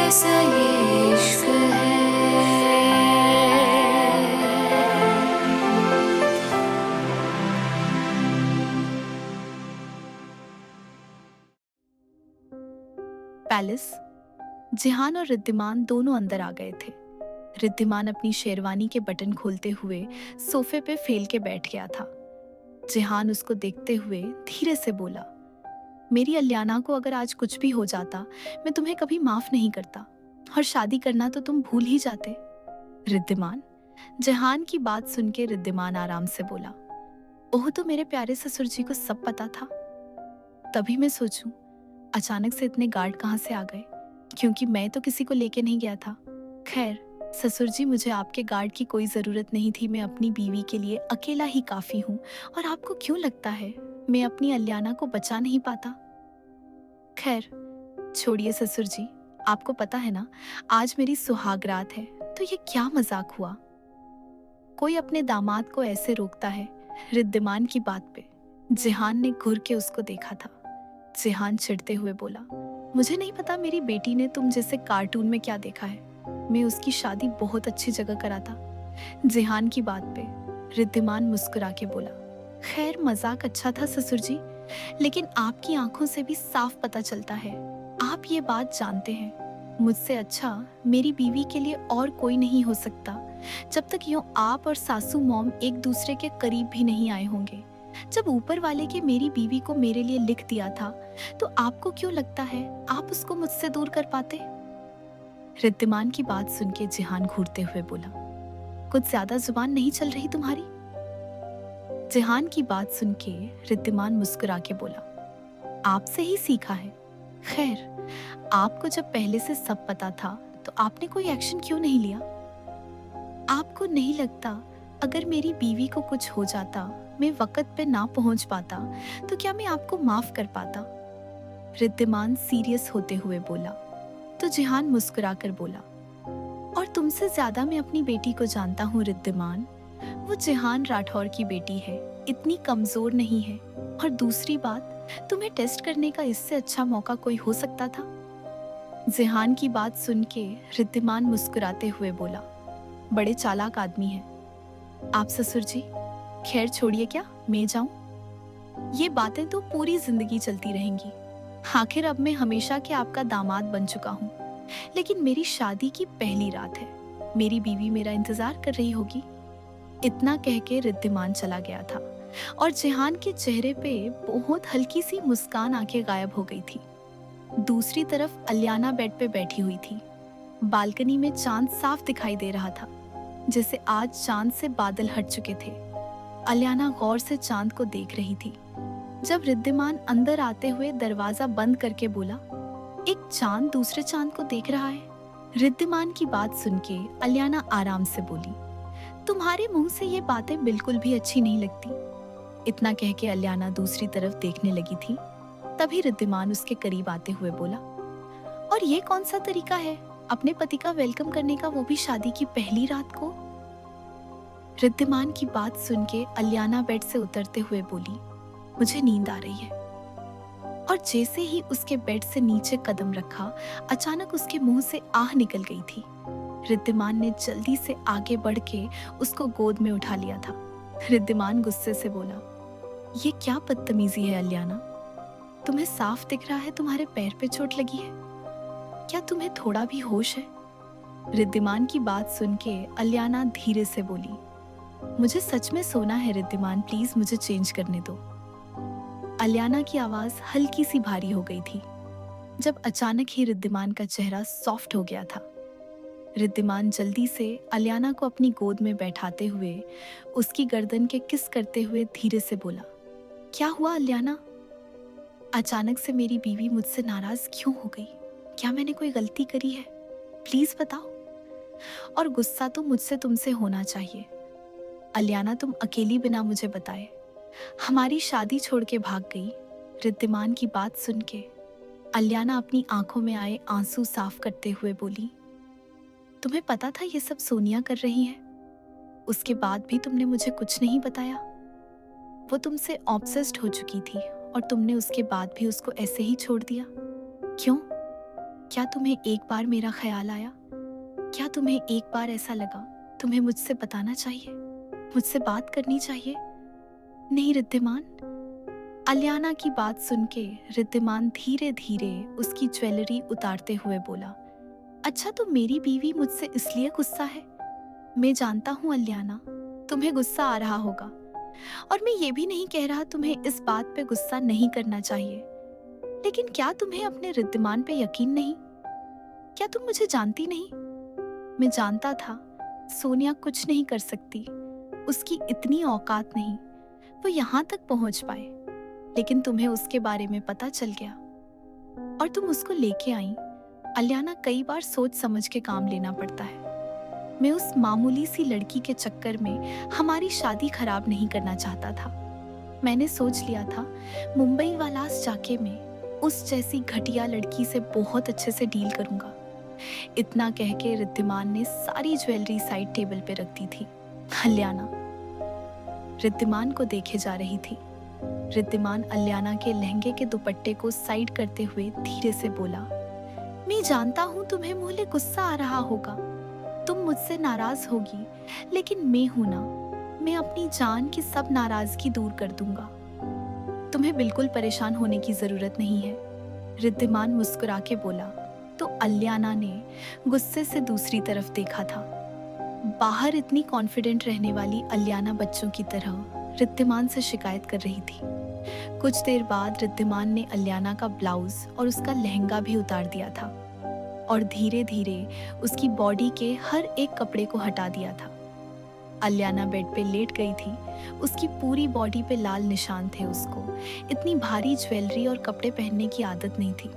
कैसा ये इश्क है। पैलेस। जिहान और रिद्धिमान दोनों अंदर आ गए थे। रिद्धिमान अपनी शेरवानी के बटन खोलते हुए सोफे पे फेल के बैठ गया था। जिहान उसको देखते हुए धीरे से बोला, मेरी अलियाना को अगर आज कुछ भी हो जाता, मैं तुम्हें कभी माफ नहीं करता, और शादी करना तो तुम भूल ही जाते। रिद्धिमान। जिहान की बात सुन के रिद्धिमान आराम से बोला, ओह, तो मेरे प्यारे ससुर जी को सब पता था। तभी मैं सोचूं, अचानक से इतने गार्ड कहाँ से आ गए, क्योंकि मैं तो किसी को लेके नहीं गया था। खैर ससुर जी, मुझे आपके गार्ड की कोई जरूरत नहीं थी। मैं अपनी बीवी के लिए अकेला ही काफी हूँ। और आपको क्यों लगता है मैं अपनी अलियाना को बचा नहीं पाता? खैर छोड़िए ससुर जी, आपको पता है ना, आज मेरी सुहाग रात है, तो ये क्या मजाक हुआ? कोई अपने दामाद को ऐसे रोकता है? रिद्धिमान की बात पे जिहान ने घूर के उसको देखा था। जिहान चिढ़ते हुए बोला, मुझे नहीं पता मेरी बेटी ने तुम जैसे कार्टून में क्या देखा है। मैं उसकी शादी बहुत अच्छी जगह कराता। जिहान की बात पे रिद्धिमान मुस्कुरा के बोला, खैर मजाक अच्छा था ससुर जी, लेकिन आपकी आंखों से भी साफ पता चलता है, आप ये बात जानते हैं, मुझसे अच्छा मेरी बीवी के लिए और कोई नहीं हो सकता, जब तक यूं आप और सासू मॉम एक दूसरे के करीब भी नहीं आए होंगे। जब ऊपर वाले के मेरी बीवी को मेरे लिए लिख दिया था, तो आपको क्यों लगता है आप उसको मुझसे दूर कर पाते? रिद्धिमान की बात सुन के जिहान घूरते हुए बोला, कुछ ज्यादा जुबान नहीं चल रही तुम्हारी? जिहान की बात सुन के रिद्धिमान मुस्कुरा के बोला, आपसे ही सीखा है। खैर, आपको जब पहले से सब पता था, तो आपने कोई एक्शन क्यों नहीं लिया? आपको नहीं लगता अगर मेरी बीवी को कुछ हो जाता, मैं वक्त पे ना पहुंच पाता, तो क्या मैं आपको माफ कर पाता? रिद्धिमान सीरियस होते हुए बोला। तो जिहान मुस्कुरा कर बोला, और तुमसे ज्यादा मैं अपनी बेटी को जानता हूँ रिद्धिमान। वो जिहान राठौर की बेटी है, इतनी कमजोर नहीं है। और दूसरी बात, तुम्हें टेस्ट करने का इससे अच्छा मौका कोई हो सकता था? जिहान की बात सुन के रिद्धिमान मुस्कुराते हुए बोला, बड़े चालाक आदमी हैं आप ससुर जी। खैर छोड़िए, क्या मैं जाऊं? ये बातें तो पूरी जिंदगी चलती रहेंगी। आखिर अब मैं हमेशा के आपका दामाद बन चुका हूँ। लेकिन मेरी शादी की पहली रात है, मेरी बीवी मेरा इंतजार कर रही होगी। इतना कह के रिद्धिमान चला गया था, और जिहान के चेहरे पे बहुत हल्की सी मुस्कान आके गायब हो गई थी। दूसरी तरफ अलियाना बेड पे बैठी हुई थी। बालकनी में चांद साफ दिखाई दे रहा था, जैसे आज चांद से बादल हट चुके थे। अलियाना गौर से चांद को देख रही थी। जब रिद्धिमान अंदर आते हुए दरवाजा बंद करके बोला, एक चांद दूसरे चांद को देख रहा है। रिद्धिमान की बात सुन के अलियाना आराम से बोली, तुम्हारे मुंह से ये बातें बिल्कुल भी अच्छी नहीं लगती। इतना कह के अलियाना दूसरी तरफ देखने लगी थी। तभी रिद्धिमान उसके करीब आते हुए बोला, और ये कौन सा तरीका है अपने पति का वेलकम करने का, वो भी शादी की पहली रात को? रिद्धिमान की बात सुन के अलियाना बेड से उतरते हुए बोली, मुझे नींद आ रही है। और जैसे ही उसके बेड से नीचे कदम रखा, अचानक उसके मुंह से आह निकल गई थी। रिद्धिमान ने जल्दी से आगे बढ़ के उसको गोद में उठा लिया था। रिद्धिमान गुस्से से बोला, ये क्या बदतमीजी है अलियाना? तुम्हें साफ दिख रहा है तुम्हारे पैर पे चोट लगी है। क्या तुम्हें थोड़ा भी होश है? रिद्धिमान की बात सुन के अलियाना धीरे से बोली, मुझे सच में सोना है रिद्धिमान, प्लीज मुझे चेंज करने दो। अलियाना की आवाज हल्की सी भारी हो गई थी, जब अचानक ही रिद्धिमान का चेहरा सॉफ्ट हो गया था। रिद्धिमान जल्दी से अलियाना को अपनी गोद में बैठाते हुए उसकी गर्दन के किस करते हुए धीरे से बोला, क्या हुआ अलियाना? अचानक से मेरी बीवी मुझसे नाराज क्यों हो गई? क्या मैंने कोई गलती करी है? प्लीज बताओ। और गुस्सा तो मुझसे तुमसे होना चाहिए। अलियाना, तुम अकेली बिना मुझे बताए हमारी शादी छोड़ के भाग गई। रिद्धिमान की बात सुन के अलियाना अपनी आंखों में आए आंसू साफ करते हुए बोली, तुम्हें पता था ये सब सोनिया कर रही है? उसके बाद भी तुमने मुझे कुछ नहीं बताया। वो तुमसे ऑब्सेस्ड हो चुकी थी, और तुमने उसके बाद भी उसको ऐसे ही छोड़ दिया। क्यों? क्या तुम्हें एक बार मेरा ख्याल आया? क्या तुम्हें एक बार ऐसा लगा तुम्हें मुझसे बताना चाहिए, मुझसे बात करनी चाहिए? नहीं रिद्धिमान। अलियाना की बात सुन के रिद्धिमान धीरे धीरे उसकी ज्वेलरी उतारते हुए बोला, अच्छा तो मेरी बीवी मुझसे इसलिए गुस्सा है? मैं जानता हूँ अलियाना, तुम्हें गुस्सा आ रहा होगा, और मैं ये भी नहीं कह रहा तुम्हें इस बात पे गुस्सा नहीं करना चाहिए, लेकिन क्या तुम्हें अपने रिद्धिमान पे यकीन नहीं? क्या तुम मुझे जानती नहीं? मैं जानता था सोनिया कुछ नहीं कर सकती, उसकी इतनी औकात नहीं, वो यहाँ तक पहुँच पाए, लेकिन तुम्हें उसके बारे में पता चल गया और तुम उसको लेके आई। अलियाना, कई बार सोच समझ के काम लेना पड़ता है। मैं उस मामूली सी लड़की के चक्कर में हमारी शादी खराब नहीं करना चाहता था। मैंने सोच लिया था मुंबई वालास जाके मैं उस जैसी घटिया लड़की से बहुत अच्छे से डील करूंगा। इतना कह के रिद्धिमान ने सारी ज्वेलरी साइड टेबल पे रख दी थी। अलियाना रिद्धिमान को देखे जा रही थी। रिद्धिमान अलियाना के लहंगे के दुपट्टे को साइड करते हुए धीरे से बोला, मैं जानता हूँ तुम्हें मुझे गुस्सा आ रहा होगा, तुम मुझसे नाराज होगी, लेकिन मैं हूं ना, मैं अपनी जान की सब नाराजगी दूर कर दूंगा। तुम्हें बिल्कुल परेशान होने की जरूरत नहीं है। रिद्धिमान मुस्कुरा के बोला तो अलियाना ने गुस्से से दूसरी तरफ देखा था। बाहर इतनी कॉन्फिडेंट रहने वाली अलियाना बच्चों की तरह रिद्धिमान से शिकायत कर रही थी। कुछ देर बाद रिद्धिमान ने अलियाना का ब्लाउज और उसका लहंगा भी उतार दिया था और धीरे धीरे उसकी बॉडी के हर एक कपड़े को हटा दिया था। अलियाना बेड पे लेट गई थी। उसकी पूरी बॉडी पे लाल निशान थे। उसको इतनी भारी ज्वेलरी और कपड़े पहनने की आदत नहीं थी,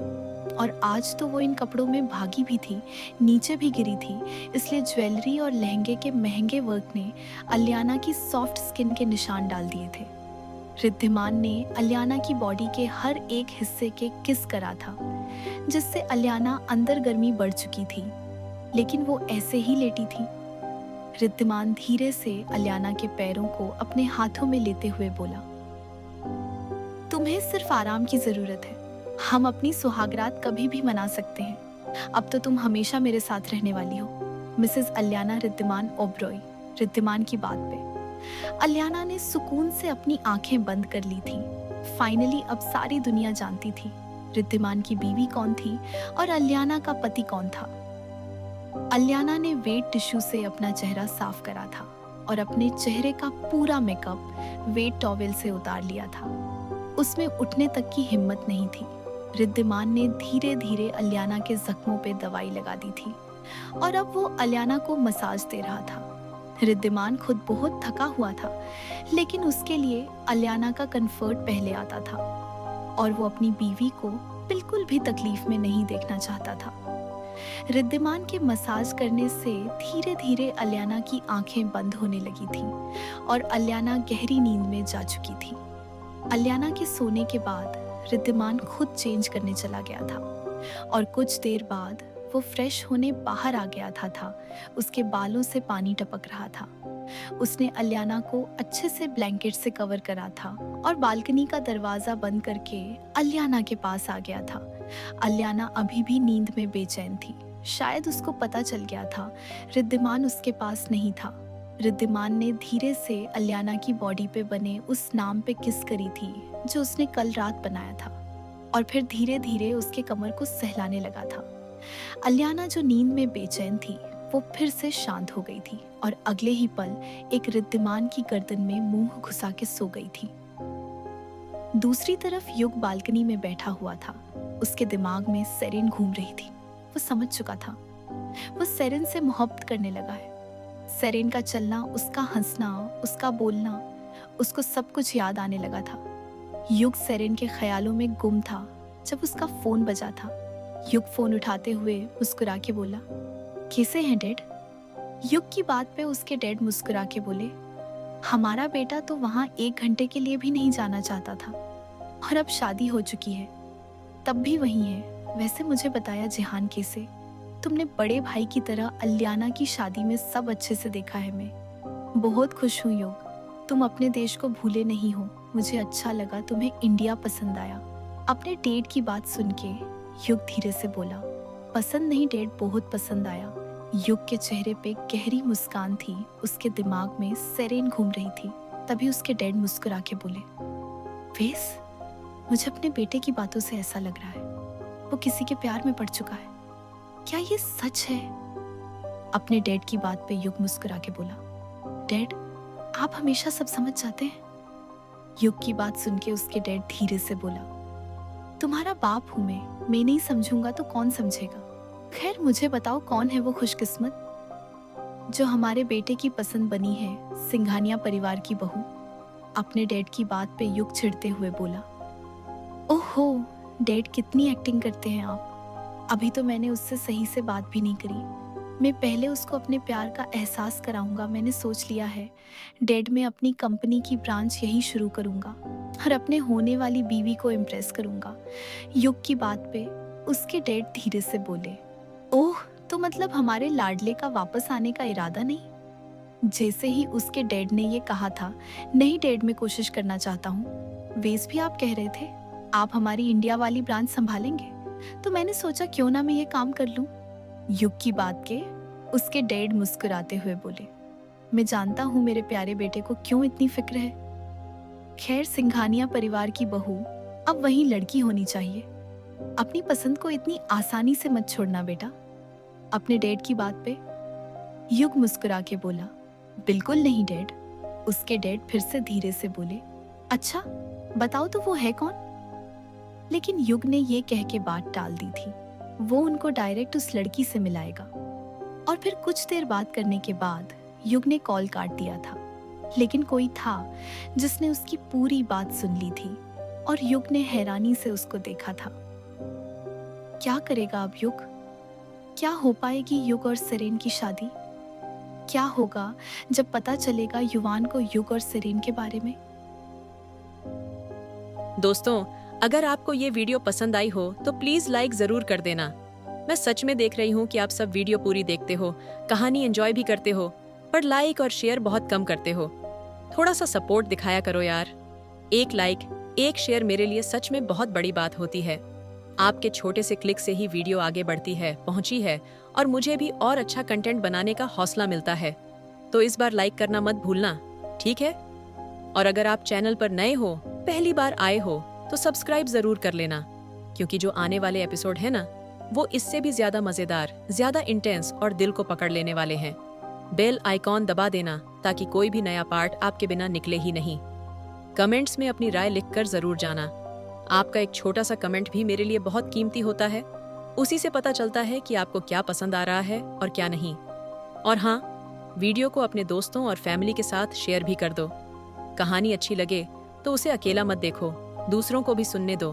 और आज तो वो इन कपड़ों में भागी भी थी, नीचे भी गिरी थी, इसलिए ज्वेलरी और लहंगे के महंगे वर्क ने अलियाना की सॉफ्ट स्किन के निशान डाल दिए थे। रिद्धिमान ने अलियाना की बॉडी के हर एक हिस्से के किस करा था, जिससे अलियाना अंदर गर्मी बढ़ चुकी थी, लेकिन वो ऐसे ही लेटी थी। रिद्धिमान धीरे से अलियाना के पैरों को अपने हाथों में लेते हुए बोला, तुम्हें सिर्फ आराम की जरूरत है, हम अपनी सुहागरात कभी भी मना सकते हैं। अब तो तुम हमेशा मेरे साथ रहने वाली हो। मिसेस अलियाना रिद्धिमान ओबरॉय। रिद्धिमान की बात पे अलियाना ने सुकून से अपनी आंखें बंद कर ली थी। फाइनली अब सारी दुनिया जानती थी रिद्धिमान की बीवी कौन थी और अलियाना का पति कौन था। अलियाना ने वेट टिश्यू से अपना चेहरा साफ करा था और अपने चेहरे का पूरा मेकअप वेट टॉवेल से उतार लिया था। उसमें उठने तक की हिम्मत नहीं थी। रिद्धिमान ने धीरे धीरे अलियाना के जख्मों पे दवाई लगा दी थी और अब वो अलियाना को मसाज दे रहा था। रिद्धिमान खुद बहुत थका हुआ था, लेकिन उसके लिए अलियाना का कंफर्ट पहले आता था और वो अपनी बीवी को बिल्कुल भी तकलीफ में नहीं देखना चाहता था। रिद्धिमान के मसाज करने से धीरे धीरे अलियाना की आंखें बंद होने लगी थी और अलियाना गहरी नींद में जा चुकी थी। अलियाना के सोने के बाद रिद्धिमान खुद चेंज करने चला गया था और कुछ देर बाद वो फ्रेश होने बाहर आ गया था। उसके बालों से पानी टपक रहा था। उसने अलियाना को अच्छे से ब्लैंकेट से कवर करा था और बालकनी का दरवाजा बंद करके अलियाना के पास आ गया था। अलियाना अभी भी नींद में बेचैन थी। शायद उसको पता चल गया था रिद्धिमान उसके पास नहीं था। रिद्धिमान ने धीरे से अलियाना की बॉडी पे बने उस नाम पे किस करी थी जो उसने कल रात बनाया था, और फिर धीरे धीरे उसके कमर को सहलाने लगा था। अलियाना जो नींद में बेचैन थी वो फिर से शांत हो गई थी और अगले ही पल एक रिद्धिमान की गर्दन में मुंह घुसा के सो गई थी। दूसरी तरफ युग बालकनी में बैठा हुआ था। उसके दिमाग में सेरेन घूम रही थी। वो समझ चुका था वो सेरेन से मोहब्बत करने लगा है। सेरेन का चलना, उसका हंसना, उसका बोलना, उसको सब कुछ याद आने लगा था। युग सेरेन के ख्यालों में गुम था जब उसका फोन बजा था। युग फोन उठाते हुए मुस्कुरा के बोला, कैसे हैं डैड? युग की बात पे उसके डैड मुस्कुरा के बोले, हमारा बेटा तो वहाँ 1 घंटे के लिए भी नहीं जाना चाहता था और अब शादी हो चुकी है, तब भी वही है। वैसे मुझे बताया जिहान कैसे? तुमने बड़े भाई की तरह अलियाना की शादी में सब अच्छे से देखा है। मैं बहुत खुश हूँ युग, तुम अपने देश को भूले नहीं हो। मुझे अच्छा लगा तुम्हें इंडिया पसंद आया। अपने डेट की बात सुन के युग धीरे से बोला, पसंद नहीं डैड, बहुत पसंद आया। युग के चेहरे पे गहरी मुस्कान थी, उसके दिमाग में सेरेन घूम रही थी। तभी उसके डैड मुस्कुरा के बोले, वेस, मुझे अपने बेटे की बातों से ऐसा लग रहा है वो किसी के प्यार में पड़ चुका है। क्या ये सच है? अपने डैड की बात पे युग मुस्कुरा के बोला, डैड, आप हमेशा सब समझ जाते हैं। युग की बात सुन के उसके डैड धीरे से बोला, तुम्हारा बाप हूं मैं नहीं समझूंगा तो कौन समझेगा। खैर मुझे बताओ, कौन है वो खुशकिस्मत जो हमारे बेटे की पसंद बनी है, सिंघानिया परिवार की बहू। अपने डैड की बात पे युग चिढ़ते हुए बोला, ओहो डैड, कितनी एक्टिंग करते हैं आप। अभी तो मैंने उससे सही से बात भी नहीं करी। मैं पहले उसको अपने प्यार का एहसास कराऊंगा। मैंने सोच लिया है डैड, मैं अपनी कंपनी की ब्रांच यहीं शुरू करूंगा और अपने होने वाली बीवी को इम्प्रेस करूंगा। युग की बात पे उसके डैड धीरे से बोले, ओह, तो मतलब हमारे लाडले का वापस आने का इरादा नहीं? जैसे ही उसके डैड ने ये कहा था, नहीं डैड, मैं कोशिश करना चाहता हूँ। वेस भी आप कह रहे थे आप हमारी इंडिया वाली ब्रांच संभालेंगे, तो मैंने सोचा क्यों ना मैं ये काम कर लूँ। युग की बात के उसके डैड मुस्कुराते हुए बोले, मैं जानता हूँ मेरे प्यारे बेटे को क्यों इतनी फिक्र है। खैर, सिंघानिया परिवार की बहू अब वही लड़की होनी चाहिए। अपनी पसंद को इतनी आसानी से मत छोड़ना बेटा। अपने डैड की बात पे युग मुस्कुरा के बोला, बिल्कुल नहीं डैड। उसके डैड फिर से धीरे से बोले, अच्छा बताओ तो वो है कौन? लेकिन युग ने ये कह के बात टाल दी थी, वो उनको डायरेक्ट उस लड़की से मिलाएगा। और फिर कुछ देर बात करने के बाद युग ने कॉल काट दिया था। लेकिन कोई था जिसने उसकी पूरी बात सुन ली थी और युग ने हैरानी से उसको देखा था। क्या करेगा अब युग? क्या हो पाएगी युग और सेरेन की शादी? क्या होगा जब पता चलेगा युवान को युग और सेरेन के बारे में? दोस्तों, अगर आपको ये वीडियो पसंद आई हो तो प्लीज लाइक जरूर कर देना। मैं सच में देख रही हूँ कि आप सब वीडियो पूरी देखते हो, कहानी एंजॉय भी करते हो, पर लाइक और शेयर बहुत कम करते हो। थोड़ा सा सपोर्ट दिखाया करो यार। एक लाइक, एक शेयर मेरे लिए सच में बहुत बड़ी बात होती है। आपके छोटे से क्लिक से ही वीडियो आगे बढ़ती है, पहुंची है, और मुझे भी और अच्छा कंटेंट बनाने का हौसला मिलता है। तो इस बार लाइक करना मत भूलना, ठीक है? और अगर आप चैनल पर नए हो, पहली बार आए हो, तो सब्सक्राइब जरूर कर लेना, क्योंकि जो आने वाले एपिसोड है ना, वो इससे भी ज्यादा मजेदार, ज्यादा इंटेंस और दिल को पकड़ लेने वाले हैं। बेल आइकॉन दबा देना ताकि कोई भी नया पार्ट आपके बिना निकले ही नहीं। कमेंट्स में अपनी राय लिखकर जरूर जाना। आपका एक छोटा सा कमेंट भी मेरे लिए बहुत कीमती होता है। उसी से पता चलता है कि आपको क्या पसंद आ रहा है और क्या नहीं। और हाँ, वीडियो को अपने दोस्तों और फैमिली के साथ शेयर भी कर दो। कहानी अच्छी लगे तो उसे अकेला मत देखो, दूसरों को भी सुनने दो।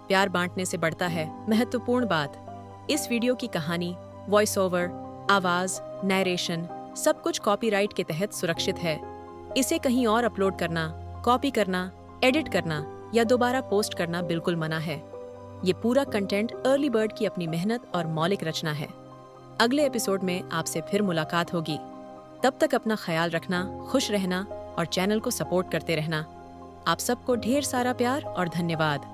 प्यार बांटने से बढ़ता है। महत्वपूर्ण बात, इस वीडियो की कहानी, वॉइस ओवर, आवाज, नैरेशन सब कुछ कॉपीराइट के तहत सुरक्षित है। इसे कहीं और अपलोड करना, कॉपी करना, एडिट करना या दोबारा पोस्ट करना बिल्कुल मना है। ये पूरा कंटेंट अर्ली बर्ड की अपनी मेहनत और मौलिक रचना है। अगले एपिसोड में आपसे फिर मुलाकात होगी। तब तक अपना ख्याल रखना, खुश रहना और चैनल को सपोर्ट करते रहना। आप सबको ढेर सारा प्यार और धन्यवाद।